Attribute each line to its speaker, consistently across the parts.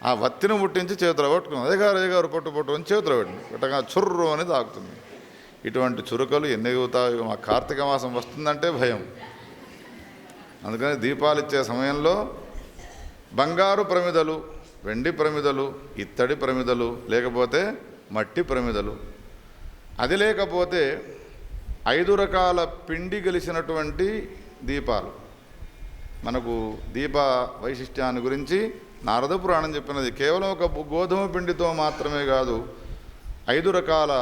Speaker 1: ఆ వత్తిని ముట్టించి చేతిలో పట్టుకున్నాం. అయ్యగారు పొట్టు అని చేతిలో పెట్టగా చుర్రు అని తాకుతుంది. ఇటువంటి చురుకలు ఎన్ని అవుతాయో. మా కార్తీక మాసం వస్తుందంటే భయం. అందుకని దీపాలు ఇచ్చే సమయంలో బంగారు ప్రమిదలు, వెండి ప్రమిదలు, ఇత్తడి ప్రమిదలు, లేకపోతే మట్టి ప్రమిదలు, అది లేకపోతే 5 రకాల పిండి గలిసినటువంటి దీపాలు. మనకు దీప వైశిష్ట్యాన్ని గురించి నారద పురాణం చెప్పినది. కేవలం ఒక గోధుమ పిండితో మాత్రమే కాదు, 5 రకాల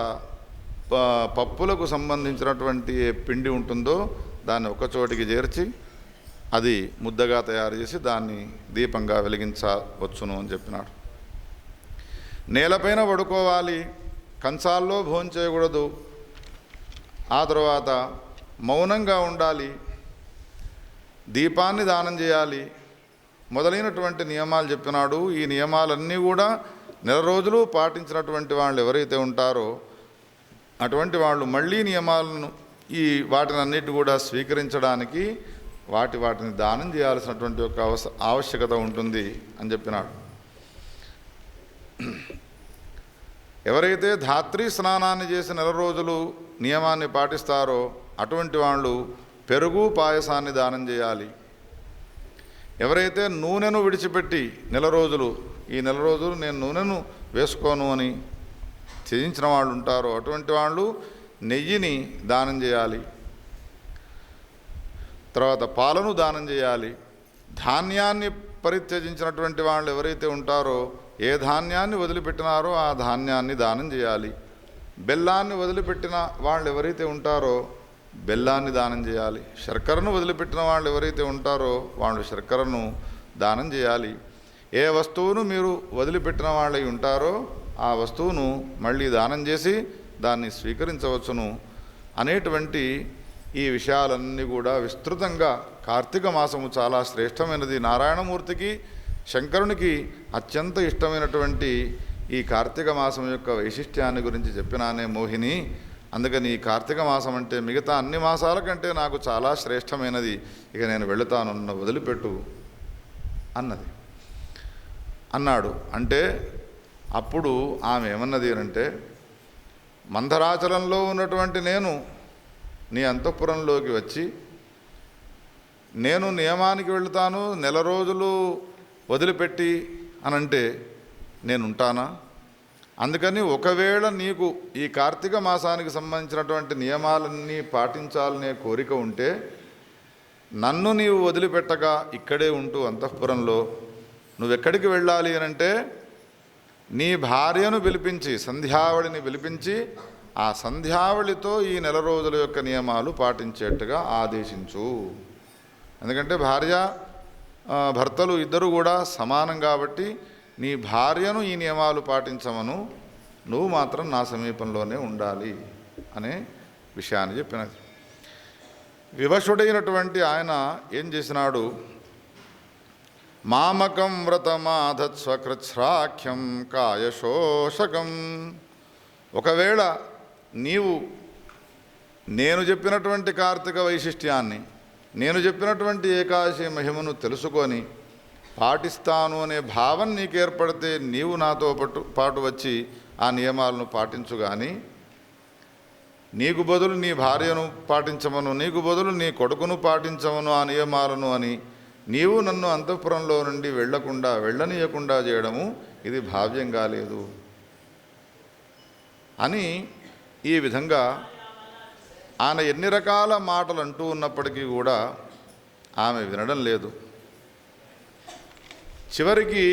Speaker 1: పప్పులకు సంబంధించినటువంటి ఏ పిండి ఉంటుందో దాన్ని ఒకచోటికి చేర్చి అది ముద్దగా తయారు చేసి దాన్ని దీపంగా వెలిగించవచ్చును అని చెప్పినాడు. నేలపైన పడుకోవాలి, కంచాల్లో భోంచేయకూడదు, ఆ తర్వాత మౌనంగా ఉండాలి, దీపాన్ని దానం చేయాలి మొదలైనటువంటి నియమాలు చెప్పినాడు. ఈ నియమాలన్నీ కూడా నెల రోజులు పాటించినటువంటి వాళ్ళు ఎవరైతే ఉంటారో అటువంటి వాళ్ళు మళ్ళీ నియమాలను వాటిని అన్నిటి కూడా స్వీకరించడానికి వాటిని దానం చేయాల్సినటువంటి ఒక ఆవశ్యకత ఉంటుంది అని చెప్పినాడు. ఎవరైతే ధాత్రీ స్నానాన్ని చేసి నెల రోజులు నియమాన్ని పాటిస్తారో అటువంటి వాళ్ళు పెరుగు పాయసాన్ని దానం చేయాలి. ఎవరైతే నూనెను విడిచిపెట్టి నెల రోజులు నేను నూనెను వేసుకోను అని త్యజించిన వాళ్ళు ఉంటారో అటువంటి వాళ్ళు నెయ్యిని దానం చేయాలి. తర్వాత పాలను దానం చేయాలి. ధాన్యాన్ని పరిత్యజించినటువంటి వాళ్ళు ఎవరైతే ఉంటారో ఏ ధాన్యాన్ని వదిలిపెట్టినారో ఆ ధాన్యాన్ని దానం చేయాలి. బెల్లాన్ని వదిలిపెట్టిన వాళ్ళు ఎవరైతే ఉంటారో బెల్లాన్ని దానం చేయాలి. శర్కరను వదిలిపెట్టిన వాళ్ళు ఎవరైతే ఉంటారో వాళ్ళు శర్కరను దానం చేయాలి. ఏ వస్తువును మీరు వదిలిపెట్టిన వాళ్ళై ఉంటారో ఆ వస్తువును మళ్ళీ దానం చేసి దాన్ని స్వీకరించవచ్చును అనేటువంటి ఈ విషయాలన్నీ కూడా విస్తృతంగా కార్తీక మాసము చాలా శ్రేష్టమైనది. నారాయణమూర్తికి శంకరునికి అత్యంత ఇష్టమైనటువంటి ఈ కార్తీక మాసం యొక్క వైశిష్ట్యాన్ని గురించి చెప్పినానే మోహిని. అందుకని ఈ కార్తీక మాసం అంటే మిగతా అన్ని మాసాల కంటే నాకు చాలా శ్రేష్టమైనది, ఇక నేను వెళుతాను, నన్ను వదిలిపెట్టు అన్నాడు. అంటే అప్పుడు ఆమె ఏమన్నది అంటే, మందరాచలంలో ఉన్నటువంటి నేను నీ అంతఃపురంలోకి వచ్చి నేను నియమానికి వెళుతాను, నెల రోజులు వదిలిపెట్టి అనంటే నేనుంటానా? అందుకని ఒకవేళ నీకు ఈ కార్తీక మాసానికి సంబంధించినటువంటి నియమాలన్నీ పాటించాలనే కోరిక ఉంటే నన్ను నీవు వదిలిపెట్టగా ఇక్కడే ఉంటూ అంతఃపురంలో నువ్వెక్కడికి వెళ్ళాలి అనంటే నీ భార్యను పిలిపించి సంధ్యావళిని పిలిపించి ఆ సంధ్యావళితో ఈ నెల రోజుల యొక్క నియమాలు పాటించేట్టుగా ఆదేశించు. ఎందుకంటే భర్తలు ఇద్దరు కూడా సమానం కాబట్టి నీ భార్యను ఈ నియమాలు పాటించమను, నువ్వు మాత్రం నా సమీపంలోనే ఉండాలి అనే విషయాన్ని చెప్పినది. వివశుడైనటువంటి ఆయన ఏం చేసినాడు? మామకం వ్రతమాధత్స్వకృచ్ఛ్రాఖ్యం కాయశోషకం. ఒకవేళ నీవు నేను చెప్పినటువంటి కార్తీక వైశిష్ట్యాన్ని, నేను చెప్పినటువంటి ఏకాదశి మహిమను తెలుసుకొని పాటిస్తాను అనే భావం నీకు ఏర్పడితే నీవు నాతో పాటు వచ్చి ఆ నియమాలను పాటించు. కానీ నీకు బదులు నీ భార్యను పాటించమను, నీకు బదులు నీ కొడుకును పాటించమను ఆ నియమాలను అని నీవు నన్ను అంతఃపురంలో నుండి వెళ్ళనీయకుండా చేయడము ఇది భావ్యం కాలేదు అని ఈ విధంగా ఆయన ఎన్ని రకాల మాటలు అంటూ ఉన్నప్పటికీ కూడా ఆమె వినడం లేదు. చివరికి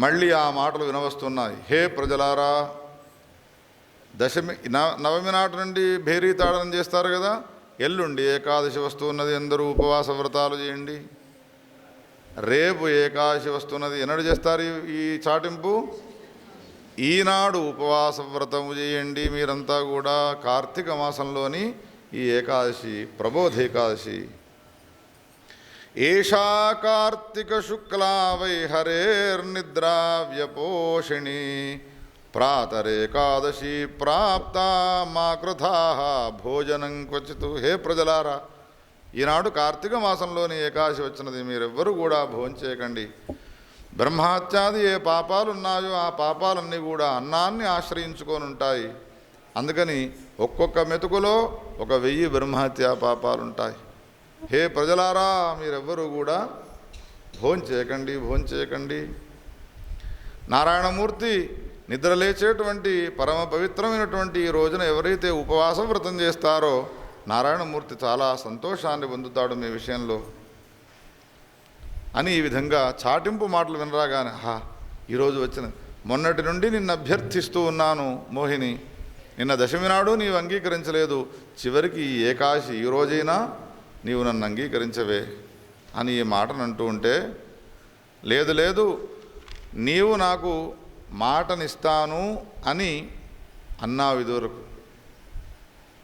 Speaker 1: మళ్ళీ ఆ మాటలు వినవస్తున్నాయి. హే ప్రజలారా, నవమి నాటి నుండి భేరీ తాడనం చేస్తారు కదా, ఎల్లుండి ఏకాదశి వస్తున్నది, అందరూ ఉపవాస వ్రతాలు చేయండి. రేపు ఏకాదశి వస్తున్నది, ఎన్నడు చేస్తారు ఈ చాటింపు? ఈనాడు ఉపవాస వ్రతము చేయండి మీరంతా కూడా. కార్తీక మాసంలోని ఈ ఏకాదశి ప్రబోధ ఏకాదశి. ఏషా కార్తీక శుక్లా వై హరేర్నిద్రా వ్యపోషిణి ప్రాతరేకాదశి ప్రాప్త మా కృథా భోజనం క్వచిత్. హే ప్రజలారా, ఈనాడు కార్తీక మాసంలోని ఏకాదశి వచ్చినది, మీరెవ్వరూ కూడా భోంచేయకండి. బ్రహ్మహత్యాది ఏ పాపాలు ఉన్నాయో ఆ పాపాలన్నీ కూడా అన్నాన్ని ఆశ్రయించుకొని ఉంటాయి. అందుకని ఒక్కొక్క మెతుకులో 1000 బ్రహ్మహత్యా పాపాలుంటాయి. హే ప్రజలారా, మీరెవ్వరూ కూడా భోంచేయకండి. నారాయణమూర్తి నిద్రలేచేటువంటి పరమ పవిత్రమైనటువంటి ఈ రోజున ఎవరైతే ఉపవాస వ్రతం చేస్తారో నారాయణమూర్తి చాలా సంతోషాన్ని పొందుతాడు మీ విషయంలో అని ఈ విధంగా చాటింపు మాటలు వినరాగానే, ఈరోజు వచ్చిన మొన్నటి నుండి నిన్ను అభ్యర్థిస్తూ ఉన్నాను మోహిని, నిన్న దశమి నాడు నీవు అంగీకరించలేదు, చివరికి ఈ ఏకాదశి ఈ రోజైనా నీవు నన్ను అంగీకరించవే అని ఈ మాటను అంటూ ఉంటే, లేదు నీవు నాకు మాటనిస్తాను అని అన్నావు ఇదివరకు.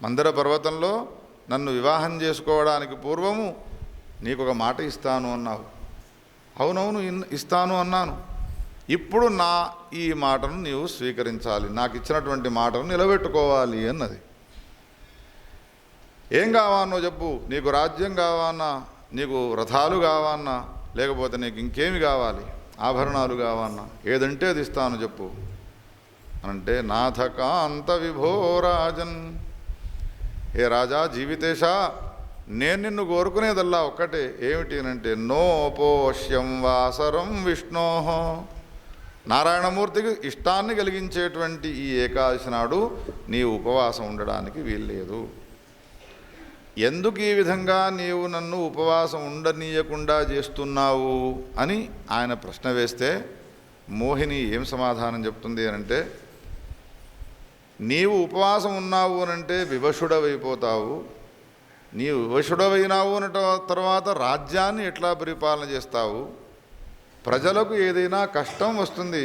Speaker 1: మందర పర్వతంలో నన్ను వివాహం చేసుకోవడానికి పూర్వము నీకు ఒక మాట ఇస్తాను అన్నావు. అవునవును ఇస్తాను అన్నాను. ఇప్పుడు నా ఈ మాటను నీవు స్వీకరించాలి, నాకు ఇచ్చినటువంటి మాటను నిలబెట్టుకోవాలి అన్నది. ఏం కావాలనో చెప్పు, నీకు రాజ్యం కావాలన్నా, నీకు రథాలు కావాలన్నా, లేకపోతే నీకు ఇంకేమి కావాలి, ఆభరణాలు కావాలన్నా, ఏదంటే అది ఇస్తాను చెప్పు అంటే, నాథకాంత విభో రాజన్, ఏ రాజా జీవితేశ, నేను నిన్ను కోరుకునేదల్లా ఒక్కటే, ఏమిటి అంటే నోపోష్యం వాసరం విష్ణోహ, నారాయణమూర్తికి ఇష్టాన్ని కలిగించేటువంటి ఈ ఏకాదశి నాడు నీ ఉపవాసం ఉండడానికి వీల్లేదు. ఎందుకు ఈ విధంగా నీవు నన్ను ఉపవాసం ఉండనీయకుండా చేస్తున్నావు అని ఆయన ప్రశ్న వేస్తే మోహిని ఏం సమాధానం చెప్తుంది అనంటే, నీవు ఉపవాసం ఉన్నావు అనంటే వివశుడవైపోతావు, నీవు వివశుడవైనావు అన్న తర్వాత రాజ్యాన్ని ఎట్లా పరిపాలన చేస్తావు, ప్రజలకు ఏదైనా కష్టం వస్తుంది,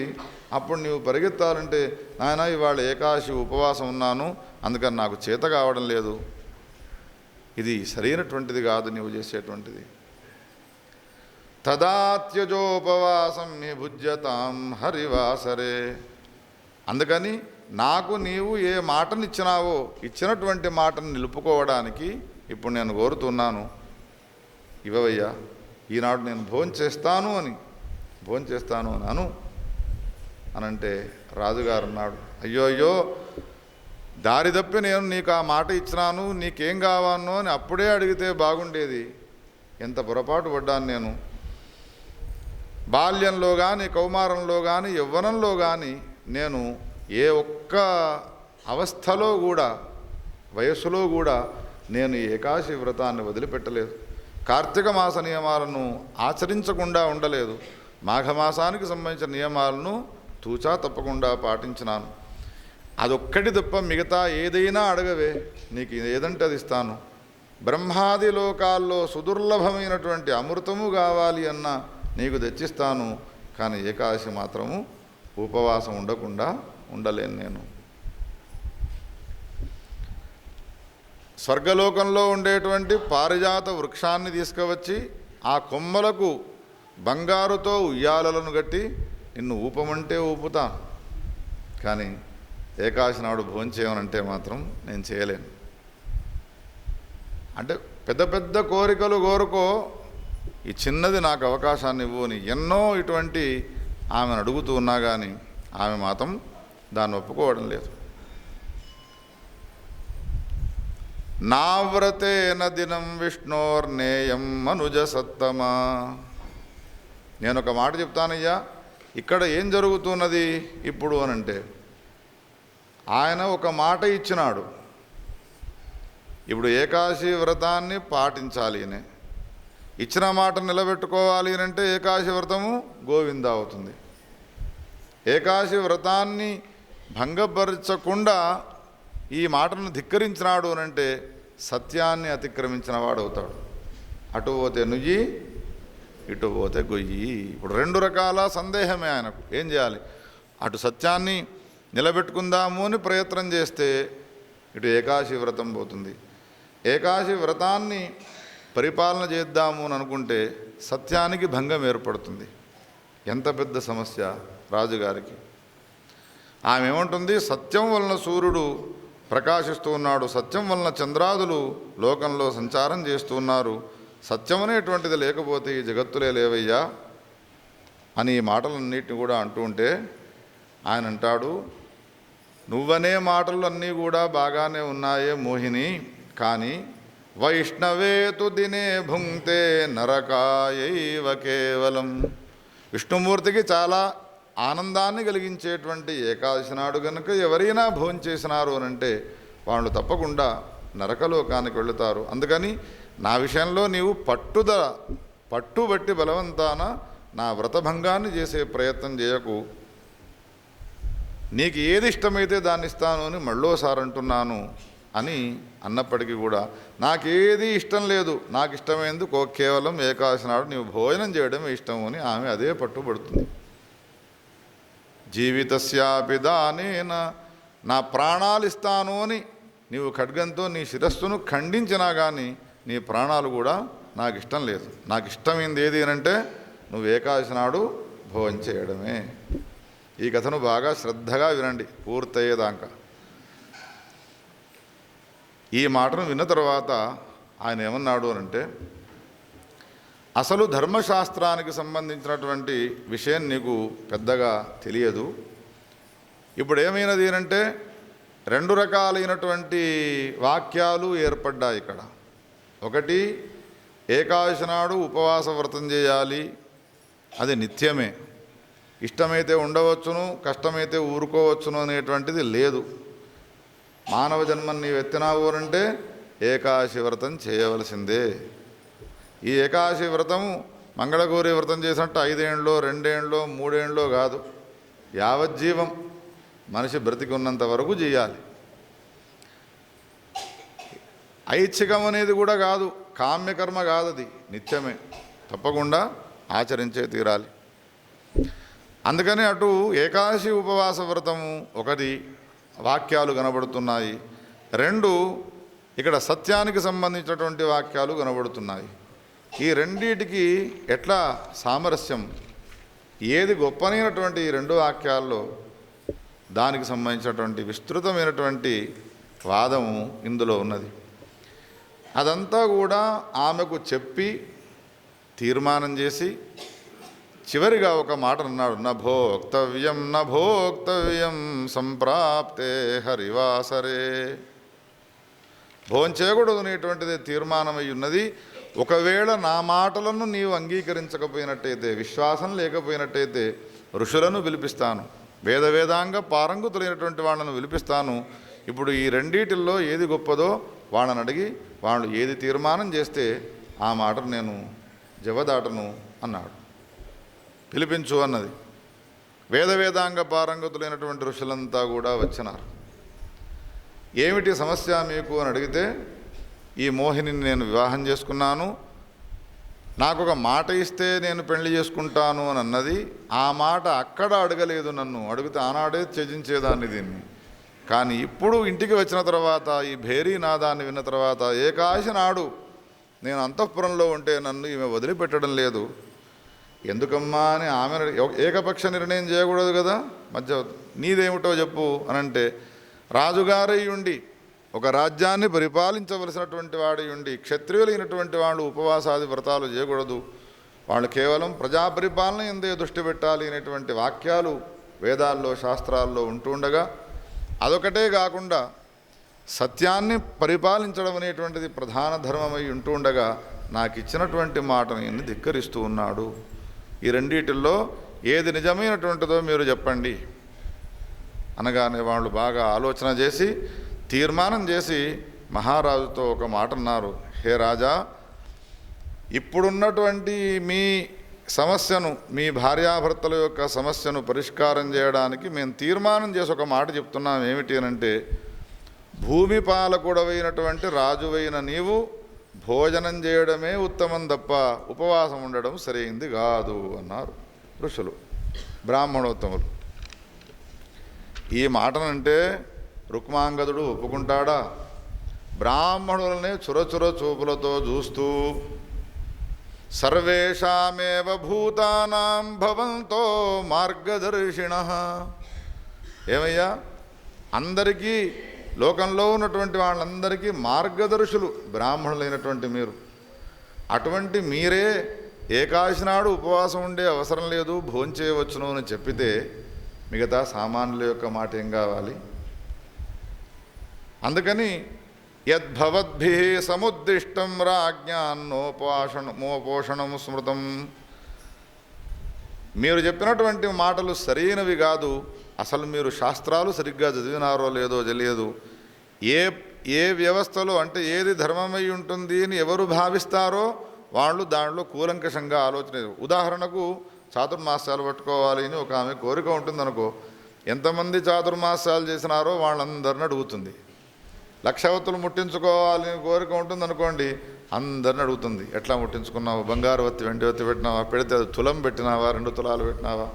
Speaker 1: అప్పుడు నీవు పరిగెత్తాలంటే, నాయన ఇవాళ ఏకాదశి ఉపవాసం ఉన్నాను, అందుకని నాకు చేత కావడం లేదు, ఇది సరైనటువంటిది కాదు నీవు చేసేటువంటిది. తదాత్యజోపవాసం మీ భుజ్యతాం హరివాసరే, అందుకని నాకు నీవు ఏ మాటనిచ్చినావో ఇచ్చినటువంటి మాటను నిలుపుకోవడానికి ఇప్పుడు నేను కోరుతున్నాను, ఇవ్వవయ్యా, ఈనాడు నేను భోంచేస్తాను అని అను అనంటే రాజుగారు అన్నాడు, అయ్యో దారి తప్పి నేను నీకు ఆ మాట ఇచ్చినాను, నీకేం కావాలనో అని అప్పుడే అడిగితే బాగుండేది, ఎంత పొరపాటు పడ్డాను నేను. బాల్యంలో కానీ కౌమారంలో కానీ యవ్వనంలో కానీ నేను ఏ ఒక్క అవస్థలో కూడా వయస్సులో కూడా నేను ఏకాదశి వ్రతాన్ని వదిలిపెట్టలేదు, కార్తీక మాస నియమాలను ఆచరించకుండా ఉండలేదు, మాఘమాసానికి సంబంధించిన నియమాలను తూచా తప్పకుండా పాటించినాను. అదొక్కటి తప్ప మిగతా ఏదైనా అడగవే, నీకు ఏదంటే అది ఇస్తాను. బ్రహ్మాది లోకాల్లో సుదుర్లభమైనటువంటి అమృతము కావాలి అన్నా నీకు తెచ్చిస్తాను, కానీ ఏకాదశి మాత్రము ఉపవాసం ఉండకుండా ఉండలేను నేను. స్వర్గలోకంలో ఉండేటువంటి పారిజాత వృక్షాన్ని తీసుకువచ్చి ఆ కొమ్మలకు బంగారుతో ఉయ్యాలలను కట్టి నిన్ను ఊపమంటే ఊపుతాను, కానీ ఏకాదశి నాడు భోంచేయమనంటే మాత్రం నేను చేయలేను. అంటే పెద్ద పెద్ద కోరికలు కోరుకో, ఈ చిన్నది నాకు అవకాశాన్ని ఇవ్వు అని ఎన్నో ఇటువంటి ఆమెను అడుగుతూ ఉన్నా కానీ ఆమె మాత్రం దాన్ని ఒప్పుకోవడం లేదు. నా వ్రతేన దినం విష్ణోర్నేయం మనుజ సత్తమా, నేను ఒక మాట చెప్తానయ్యా, ఇక్కడ ఏం జరుగుతున్నది ఇప్పుడు అనంటే, ఆయన ఒక మాట ఇచ్చినాడు, ఇప్పుడు ఏకాదశి వ్రతాన్ని పాటించాలి అని ఇచ్చిన మాట నిలబెట్టుకోవాలి అంటే ఏకాదశి వ్రతము గోవింద అవుతుంది. ఏకాదశి వ్రతాన్ని భంగపరచకుండా ఈ మాటను ధిక్కరించినాడు అనంటే సత్యాన్ని అతిక్రమించిన వాడు అవుతాడు. అటు పోతే నుయ్యి, ఇటు పోతే గొయ్యి. ఇప్పుడు 2 రకాల సందేహమే ఆయనకు. ఏం చేయాలి? అటు సత్యాన్ని నిలబెట్టుకుందాము అని ప్రయత్నం చేస్తే ఇటు ఏకాదశి వ్రతం పోతుంది, ఏకాదశి వ్రతాన్ని పరిపాలన చేద్దాము అని అనుకుంటే సత్యానికి భంగం ఏర్పడుతుంది. ఎంత పెద్ద సమస్య రాజుగారికి. ఆమె ఏమంటుంది, సత్యం వలన సూర్యుడు ప్రకాశిస్తూ ఉన్నాడు. సత్యం వలన చంద్రాదులు లోకంలో సంచారం చేస్తూ ఉన్నారు. సత్యం అనేటువంటిది లేకపోతే ఈ జగత్తులే లేవయ్యా అని ఈ మాటలన్నిటిని కూడా అంటూ ఉంటే ఆయన అంటాడు, నువ్వనే మాటలు అన్నీ కూడా బాగానే ఉన్నాయే మోహిని, కానీ వైష్ణవేతు దినే భుంక్తే నరకాయైవ కేవలం. విష్ణుమూర్తికి చాలా ఆనందాన్ని కలిగించేటువంటి ఏకాదశి నాడు కనుక ఎవరైనా భోంచేసినారు అని అంటే వాళ్ళు తప్పకుండా నరకలోకానికి వెళుతారు. అందుకని నా విషయంలో నీవు పట్టుబట్టి బలవంతాన నా వ్రతభంగాన్ని చేసే ప్రయత్నం చేయకు. నీకు ఏది ఇష్టమైతే దాన్ని ఇస్తాను అని మళ్ళోసారి అంటున్నాను అని అన్నప్పటికీ కూడా నాకేది ఇష్టం లేదు, నాకు ఇష్టమైంది కేవలం ఏకాదశి నాడు నీవు భోజనం చేయడమే ఇష్టం అని ఆమె అదే పట్టుబడుతుంది. జీవితస్యాపి దానేన, నా ప్రాణాలు ఇస్తాను అని నీవు ఖడ్గంతో నీ శిరస్సును ఖండించినా కానీ నీ ప్రాణాలు కూడా నాకు ఇష్టం లేదు. నాకు ఇష్టమైంది ఏది అనంటే నువ్వు ఏకాదశి నాడు భోజనం చేయడమే. ఈ కథను బాగా శ్రద్ధగా వినండి పూర్తయ్యేదాకా. ఈ మాటను విన్న తర్వాత ఆయన ఏమన్నాడు అనంటే, అసలు ధర్మశాస్త్రానికి సంబంధించినటువంటి విషయం నీకు పెద్దగా తెలియదు. ఇప్పుడు ఏమైనది అంటే 2 రకాలైనటువంటి వాక్యాలు ఏర్పడ్డాయి ఇక్కడ. ఒకటి, ఏకాదశి నాడు ఉపవాస వ్రతం చేయాలి, అది నిత్యమే, ఇష్టమైతే ఉండవచ్చును, కష్టమైతే ఊరుకోవచ్చును అనేటువంటిది లేదు. మానవ జన్మని నీవు ఎత్తినావు అంటే ఏకాదశి వ్రతం చేయవలసిందే. ఈ ఏకాదశి వ్రతము మంగళగౌరి వ్రతం చేసినట్టు 5 ఏళ్ళలో 2 ఏళ్ళలో 3 ఏళ్ళలో కాదు, యావజ్జీవం మనిషి బ్రతికి ఉన్నంత వరకు చేయాలి. ఐచ్ఛికం అనేది కూడా కాదు, కామ్యకర్మ కాదు, అది నిత్యమే, తప్పకుండా ఆచరించే తీరాలి. అందుకని అటు ఏకాదశి ఉపవాస వ్రతము ఒకటి వాక్యాలు కనబడుతున్నాయి, 2 ఇక్కడ సత్యానికి సంబంధించినటువంటి వాక్యాలు కనబడుతున్నాయి. ఈ రెండిటికి ఎట్లా సామరస్యం, ఏది గొప్పనైనటువంటి ఈ 2 వాక్యాల్లో దానికి సంబంధించినటువంటి విస్తృతమైనటువంటి వాదము ఇందులో ఉన్నది. అదంతా కూడా ఆమెకు చెప్పి తీర్మానం చేసి చివరిగా ఒక మాట అన్నాడు, నభోక్తవ్యం సంప్రాప్తే హరివాసరే. భోంచేయకూడదు అనేటువంటిది తీర్మానమై ఉన్నది. ఒకవేళ నా మాటలను నీవు అంగీకరించకపోయినట్టయితే, విశ్వాసం లేకపోయినట్టయితే ఋషులను పిలిపిస్తాను, వేదాంగ పారంగుతులైనటువంటి వాళ్ళను పిలిపిస్తాను. ఇప్పుడు ఈ రెండిటిల్లో ఏది గొప్పదో వాళ్ళని అడిగి వాళ్ళు ఏది తీర్మానం చేస్తే ఆ మాటను నేను జవదాటను అన్నాడు. పిలిపించు అన్నది. వేదాంగ పారంగతులైనటువంటి ఋషులంతా కూడా వచ్చినారు. ఏమిటి సమస్య మీకు అని అడిగితే, ఈ మోహినిని నేను వివాహం చేసుకున్నాను, నాకు ఒక మాట ఇస్తే నేను పెళ్లి చేసుకుంటాను అని అన్నది. ఆ మాట అక్కడ అడగలేదు, నన్ను అడిగితే ఆనాడే త్యజించేదాన్ని దీన్ని. కానీ ఇప్పుడు ఇంటికి వచ్చిన తర్వాత ఈ భేరీ నాదాన్ని విన్న తర్వాత ఏకాదశి నాడు నేను అంతఃపురంలో ఉంటే నన్ను ఈమె వదిలిపెట్టడం లేదు. ఎందుకమ్మా అని ఆమె ఏకపక్ష నిర్ణయం చేయకూడదు కదా, మధ్య నీదేమిటో చెప్పు అనంటే, రాజుగారై ఉండి ఒక రాజ్యాన్ని పరిపాలించవలసినటువంటి వాడి ఉండి క్షత్రియులైనటువంటి వాళ్ళు ఉపవాసాది వ్రతాలు చేయకూడదు, వాళ్ళు కేవలం ప్రజా పరిపాలన ఎందే దృష్టి పెట్టాలి అనేటువంటి వాక్యాలు వేదాల్లో శాస్త్రాల్లో ఉంటూ ఉండగా, అదొకటే కాకుండా సత్యాన్ని పరిపాలించడం అనేటువంటిది ప్రధాన ధర్మమై ఉంటూ ఉండగా నాకు ఇచ్చినటువంటి మాటని ధిక్కరిస్తూ ఉన్నాడు. ఈ రెండిటిల్లో ఏది నిజమైనటువంటిదో మీరు చెప్పండి అనగానే వాళ్ళు బాగా ఆలోచన చేసి తీర్మానం చేసి మహారాజుతో ఒక మాట అన్నారు, హే రాజా, ఇప్పుడున్నటువంటి మీ సమస్యను, మీ భార్యాభర్తల యొక్క సమస్యను పరిష్కారం చేయడానికి మేము తీర్మానం చేసి ఒక మాట చెప్తున్నాం. ఏమిటి అనంటే, భూమి పాలకుడవైనటువంటి రాజువైన నీవు భోజనం చేయడమే ఉత్తమం తప్ప ఉపవాసం ఉండడం సరైంది కాదు అన్నారు ఋషులు, బ్రాహ్మణోత్తములు. ఈ మాటనంటే రుక్మాంగదుడు ఒప్పుకుంటాడా? బ్రాహ్మణులనే చురచుర చూపులతో చూస్తూ సర్వేషామేవ భూతానాం భవంతో మార్గదర్శిణః, ఏమయ్యా అందరికీ లోకంలో ఉన్నటువంటి వాళ్ళందరికీ మార్గదర్శులు బ్రాహ్మణులైనటువంటి మీరు. అటువంటి మీరే ఏకాదశి నాడు ఉపవాసం ఉండే అవసరం లేదు, భోంచేయవచ్చును అని చెప్పితే మిగతా సామాన్యుల యొక్క మాట ఏం కావాలి? అందుకని యద్భవద్భిః సముద్దిష్టం రాజ్ఞాన్నోపోషణం స్మృతం. మీరు చెప్పినటువంటి మాటలు సరైనవి కాదు. అసలు మీరు శాస్త్రాలు సరిగ్గా చదివినారో లేదో తెలియదు. ఏ వ్యవస్థలో అంటే ఏది ధర్మమై ఉంటుంది అని ఎవరు భావిస్తారో వాళ్ళు దాంట్లో కూలంకషంగా ఆలోచన. ఉదాహరణకు చాతుర్మాస్యాలు పట్టుకోవాలి అని ఒక ఆమె కోరిక ఉంటుందనుకో, ఎంతమంది చాతుర్మాస్యాలు చేసినారో వాళ్ళందరిని అడుగుతుంది. లక్షవత్తులు ముట్టించుకోవాలి అని కోరిక ఉంటుందనుకోండి, అందరిని అడుగుతుంది. ఎట్లా ముట్టించుకున్నావు? బంగారు వత్తి వెండి వత్తి పెట్టినావా? పెడితే అది తులం పెట్టినావా? 2 తులాలు పెట్టినావా?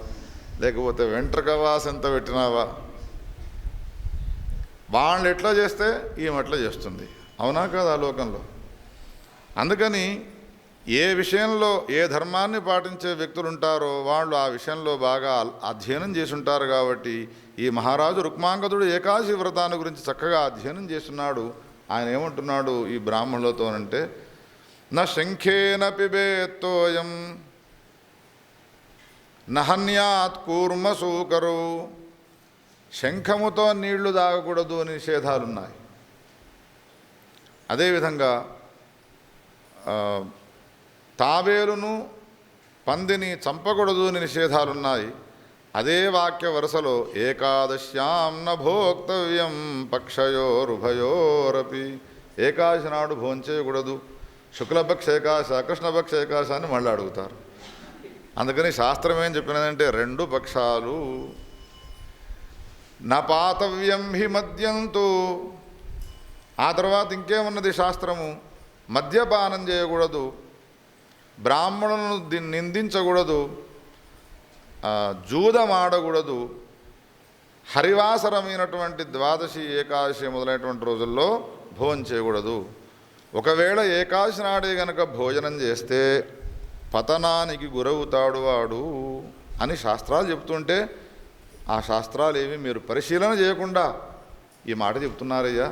Speaker 1: లేకపోతే వెంట్రకవాస ఎంత పెట్టినావా? వాళ్ళు ఎట్లా చేస్తే ఈమె ఎట్లా చేస్తుంది. అవునా కాదు ఆ లోకంలో? అందుకని ఏ విషయంలో ఏ ధర్మాన్ని పాటించే వ్యక్తులు ఉంటారో వాళ్ళు ఆ విషయంలో బాగా అధ్యయనం చేసి ఉంటారు. కాబట్టి ఈ మహారాజు రుక్మాంగదుడు ఏకాదశి వ్రతాన్ని గురించి చక్కగా అధ్యయనం చేస్తున్నాడు. ఆయన ఏమంటున్నాడు ఈ బ్రాహ్మణులతోనంటే, న శంఖేన పిబేత్తోయం నహన్యాత్ కూర్మసూకరు. శంఖముతో నీళ్లు తాగకూడదు అని నిషేధాలున్నాయి. అదేవిధంగా తాబేలును పందిని చంపకూడదు అని నిషేధాలున్నాయి. అదే వాక్య వరుసలో ఏకాదశ్యాం న భోక్తవ్యం పక్షయోరుభయోరపి. ఏకాదశి నాడు భోంచేయకూడదు. శుక్లపక్ష ఏకాదశ కృష్ణపక్ష ఏకాదశ అని మళ్ళీ అడుగుతారు. అందుకని శాస్త్రం ఏం చెప్పినదంటే 2 పక్షాలు. నపాతవ్యం హి మద్యంతు. ఆ తర్వాత ఇంకేమున్నది శాస్త్రము? మద్యపానం చేయకూడదు, బ్రాహ్మణులను నిందించకూడదు, జూదమాడకూడదు. హరివాసరమైనటువంటి ద్వాదశి ఏకాదశి మొదలైనటువంటి రోజుల్లో భోజనం చేయకూడదు. ఒకవేళ ఏకాదశి నాడే గనక భోజనం చేస్తే పతనానికి గురవుతాడు వాడు అని శాస్త్రాలు చెప్తుంటే ఆ శాస్త్రాలు ఏమి మీరు పరిశీలన చేయకుండా ఈ మాట చెప్తున్నారయ్యా.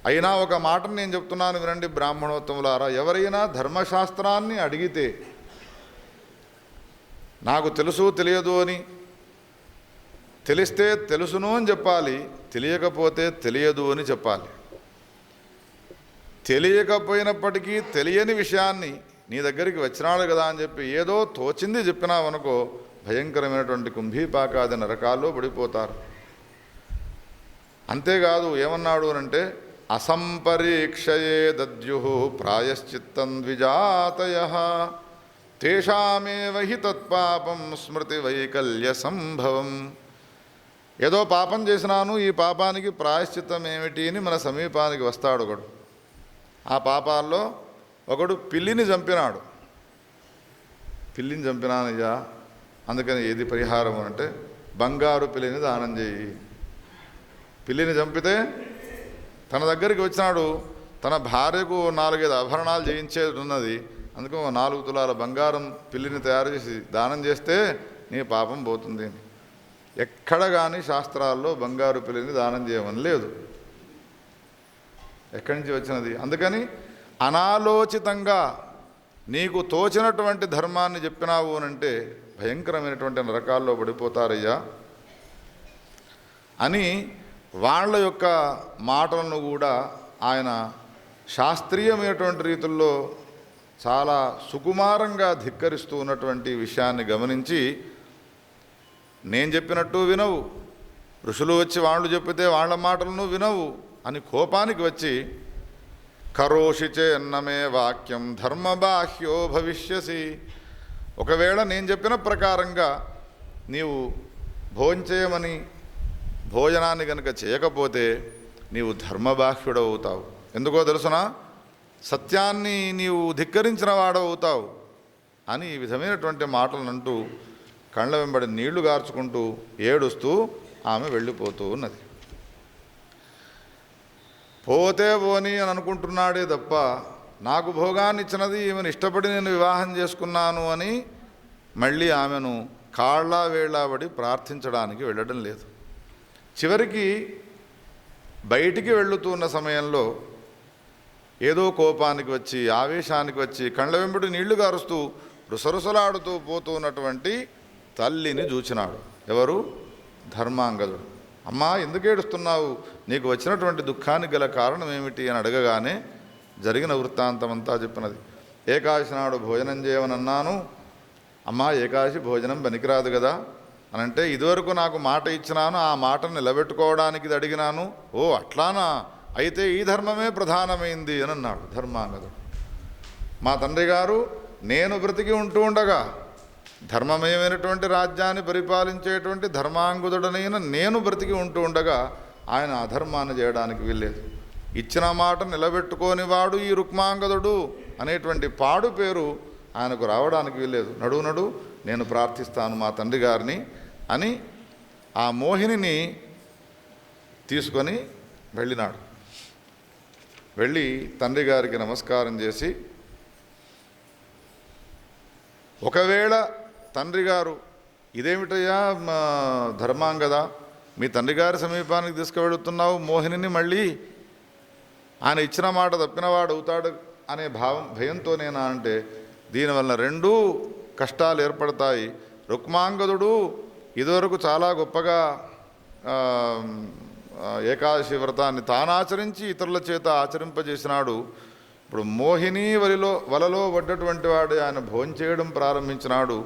Speaker 1: అయినా ఒక మాటను నేను చెప్తున్నాను వినండి బ్రాహ్మణోత్తములారా. ఎవరైనా ధర్మశాస్త్రాన్ని అడిగితే నాకు తెలుసు తెలియదు అని, తెలిస్తే తెలుసును అని చెప్పాలి, తెలియకపోతే తెలియదు అని చెప్పాలి. తెలియకపోయినప్పటికీ తెలియని విషయాన్ని నీ దగ్గరికి వచ్చినాడు కదా అని చెప్పి ఏదో తోచింది చెప్పినావనుకో భయంకరమైనటువంటి కుంభీపాకాది నరకాల్లో పడిపోతారు. అంతేకాదు ఏమన్నాడు అనంటే, అసంపరీక్షయే దద్యుః ప్రాయశ్చిత్తం ద్విజాతయః తేషామేవ హి తత్పాపం స్మృతి వైకల్య సంభవం. ఏదో పాపం చేసినాను, ఈ పాపానికి ప్రాయశ్చిత్తం ఏమిటి అని మన సమీపానికి వస్తాడు ఒకడు. ఆ పాపాల్లో ఒకడు పిల్లిని చంపినాడు. పిల్లిని చంపినానయ్యా, అందుకని ఏది పరిహారం అంటే బంగారు పిల్లిని దానం చేయి. పిల్లిని చంపితే తన దగ్గరికి వచ్చినాడు, తన భార్యకు 4-5 ఆభరణాలు చేయించేది ఉన్నది. అందుకు 4 తులాల బంగారం పిల్లిని తయారు చేసి దానం చేస్తే నీ పాపం పోతుంది. ఎక్కడ కానీ శాస్త్రాల్లో బంగారు పిల్లిని దానం చేయమని లేదు. ఎక్కడి నుంచి వచ్చినది? అందుకని అనాలోచితంగా నీకు తోచినటువంటి ధర్మాన్ని చెప్పినావు అనంటే భయంకరమైనటువంటి నరకాల్లో పడిపోతారయ్యా అని వాళ్ళ యొక్క మాటలను కూడా ఆయన శాస్త్రీయమైనటువంటి రీతుల్లో చాలా సుకుమారంగా ధిక్కరిస్తూ ఉన్నటువంటి విషయాన్ని గమనించి, నేను చెప్పినట్టు వినవు, ఋషులు వచ్చి వాళ్ళు చెప్పితే వాళ్ళ మాటలను వినవు అని కోపానికి వచ్చి, కరోషి చేన్నమే వాక్యం ధర్మబాహ్యో భవిష్యసి. ఒకవేళ నేను చెప్పిన ప్రకారంగా నీవు భోంచేయమని భోజనాన్ని కనుక చేయకపోతే నీవు ధర్మబాహ్యుడవుతావు. ఎందుకో తెలుసునా? సత్యాన్ని నీవు ధిక్కరించిన వాడవుతావు అని ఈ విధమైనటువంటి మాటలను అంటూ కళ్ళ వెంబడి నీళ్లు గార్చుకుంటూ ఏడుస్తూ ఆమె వెళ్ళిపోతూ ఉన్నది. పోతే పోని అని అనుకుంటున్నాడే తప్ప నాకు భోగాన్ని ఇచ్చినది ఈమెను ఇష్టపడి నేను వివాహం చేసుకున్నాను అని మళ్ళీ ఆమెను కాళ్ళ వేళ్ళబడి ప్రార్థించడానికి వెళ్ళడం లేదు. చివరికి బయటికి వెళుతున్న సమయంలో ఏదో కోపానికి వచ్చి ఆవేశానికి వచ్చి కళ్ళ వెంబడి నీళ్లు గారుస్తూ రుసరుసలాడుతూ పోతున్నటువంటి తల్లిని చూచినాడు. ఎవరు? ధర్మాంగదుడు. అమ్మా, ఎందుకు ఏడుస్తున్నావు? నీకు వచ్చినటువంటి దుఃఖానికి గల కారణం ఏమిటి అని అడగగానే జరిగిన వృత్తాంతం అంతా చెప్పినది. ఏకాదశి నాడు భోజనం చేయమనన్నాను. అమ్మా, ఏకాదశి భోజనం పనికిరాదు కదా అని అంటే, ఇదివరకు నాకు మాట ఇచ్చినాను, ఆ మాటను నిలబెట్టుకోవడానికి ఇది అడిగినాను. ఓ అట్లానా, అయితే ఈ ధర్మమే ప్రధానమైంది అని అన్నాడు ధర్మాంగదుడు. మా తండ్రి గారు నేను బ్రతికి ఉంటూ ఉండగా ధర్మమయమైనటువంటి రాజ్యాన్ని పరిపాలించేటువంటి ధర్మాంగుదుడనైన నేను బ్రతికి ఉంటూ ఉండగా ఆయన అధర్మాన్ని చేయడానికి వీల్లేదు. ఇచ్చిన మాట నిలబెట్టుకోని వాడు ఈ రుక్మాంగదుడు అనేటువంటి పాడు పేరు ఆయనకు రావడానికి వీల్లేదు. నడు నేను ప్రార్థిస్తాను మా తండ్రి గారిని అని ఆ మోహినిని తీసుకొని వెళ్ళినాడు. వెళ్ళి తండ్రి గారికి నమస్కారం చేసి, ఒకవేళ తండ్రి గారు ఇదేమిటయ్యా ధర్మాంగదా, మీ తండ్రి గారి సమీపానికి తీసుకువెళుతున్నావు మోహినిని, మళ్ళీ ఆయన ఇచ్చిన మాట తప్పినవాడు అవుతాడు అనే భయంతో నేనా అంటే, దీనివల్ల రెండూ కష్టాలు ఏర్పడతాయి. రుక్మాంగదుడు ఇదివరకు చాలా గొప్పగా ఏకాదశి వ్రతాన్ని తానాచరించి ఇతరుల చేత ఆచరింపజేసినాడు. ఇప్పుడు మోహిని వలలో పడ్డటువంటి వాడు ఆయన భోంచేయడం ప్రారంభించినాడు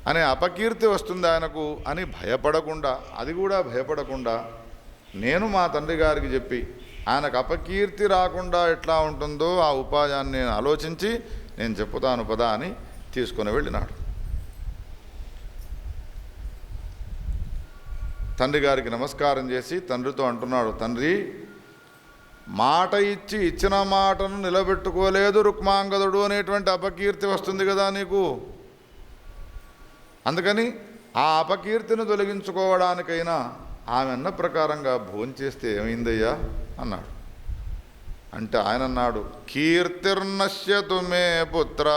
Speaker 1: అనే అపకీర్తి వస్తుంది ఆయనకు అని భయపడకుండా, అది కూడా భయపడకుండా నేను మా తండ్రి గారికి చెప్పి ఆయనకు అపకీర్తి రాకుండా ఎట్లా ఉంటుందో ఆ ఉపాయాన్ని నేను ఆలోచించి నేను చెప్పుతాను పదా అని తీసుకొని వెళ్ళినాడు. తండ్రి గారికి నమస్కారం చేసి తండ్రితో అంటున్నాడు, తండ్రి, మాట ఇచ్చి ఇచ్చిన మాటను నిలబెట్టుకోలేదు రుక్మాంగదుడు అనేటువంటి అపకీర్తి వస్తుంది కదా నీకు. అందుకని ఆ అపకీర్తిని తొలగించుకోవడానికైనా ఆమె అన్న ప్రకారంగా భోంచేస్తే ఏమైందయ్యా అన్నాడు. అంటే ఆయన అన్నాడు, కీర్తిర్నశ్యతు మే పుత్ర,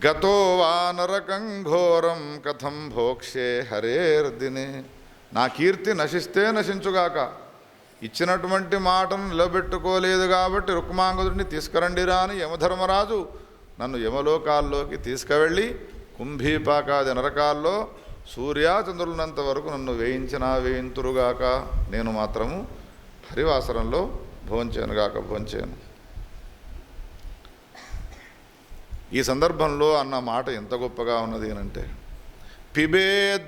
Speaker 1: గతో వా నరకం ఘోరం కథం భోక్షే హరేర్దినే. నా కీర్తి నశిస్తే నశించుగాక, ఇచ్చినటువంటి మాటను నిలబెట్టుకోలేదు కాబట్టి రుక్మాంగదుడిని తీసుకురండిరా అని యమధర్మరాజు నన్ను యమలోకాల్లోకి తీసుకువెళ్ళి కుంభీపాకాది నరకాల్లో సూర్యాచంద్రులంత వరకు నన్ను వేయింతురుగాక, నేను మాత్రము హరివాసరంలో భోంచేను. ఈ సందర్భంలో అన్న మాట ఎంత గొప్పగా ఉన్నది అంటే, పిబేద్